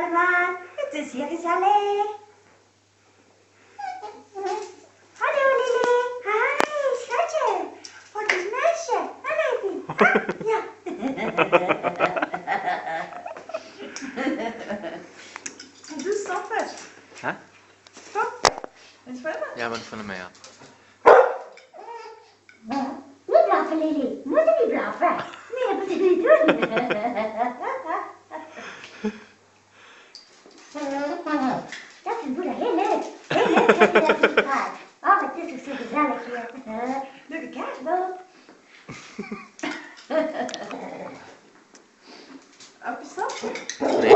allemaal. Het is hier gezellig. Hallo Lily. Hi, schatje. Wat is meisje? Hallo Liepie. Ja. Du stoppen. Hè? Stop. En zwemmen? Ja, ben van de mee, ja. Niet blaffen, Lily. Moet je niet blaffen. Nee, dat moet je niet doen. Dat vindt moeder heel leuk. Heel leuk dat je dat niet gaat. Oh, het is zo gezellig hier. Leuke kerstboom. Op je stap. Nee.